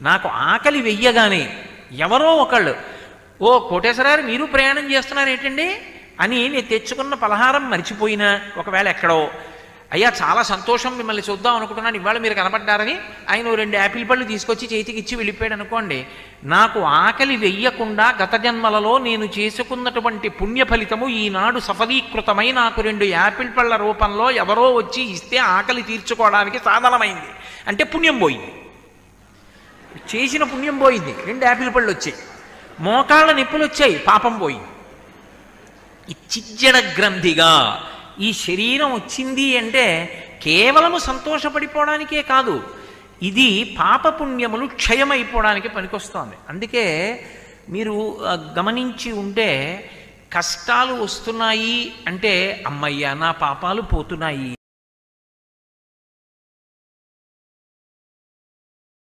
నాకు ఆకలి వెయ్యగానే ఎవరో ఒకళ్ళు, ఓ కోటేశ్వరారు మీరు ప్రయాణం చేస్తున్నారు ఏంటండి అని నేను తెచ్చుకున్న పలహారం మరిచిపోయినా, ఒకవేళ ఎక్కడో అయ్యా చాలా సంతోషం మిమ్మల్ని చూద్దాం అనుకుంటున్నాను ఇవాళ మీరు కనపడ్డారని ఆయన 2 యాపిల్ పళ్ళు తీసుకొచ్చి చేతికి ఇచ్చి వెళ్ళిపోయాడు అనుకోండి, నాకు ఆకలి వెయ్యకుండా గత జన్మలలో నేను చేసుకున్నటువంటి పుణ్య ఫలితము ఈనాడు సఫలీకృతమై నాకు 2 యాపిల్ పళ్ళ రూపంలో ఎవరో వచ్చి ఇస్తే ఆకలి తీర్చుకోవడానికి సాధనమైంది. అంటే పుణ్యం పోయింది, చేసిన పుణ్యం పోయింది. 2 యాపిల్ పళ్ళు వచ్చాయి, మోకాళ్ళ నొప్పులు వచ్చాయి, పాపం పోయింది. ఈ చిజ్జడ గ్రంథిగా ఈ శరీరం వచ్చింది అంటే కేవలము సంతోషపడిపోవడానికే కాదు, ఇది పాపపుణ్యములు క్షయమైపోవడానికి పనికొస్తోంది. అందుకే మీరు గమనించి ఉంటే కష్టాలు వస్తున్నాయి అంటే అమ్మయ్య నా పాపాలు పోతున్నాయి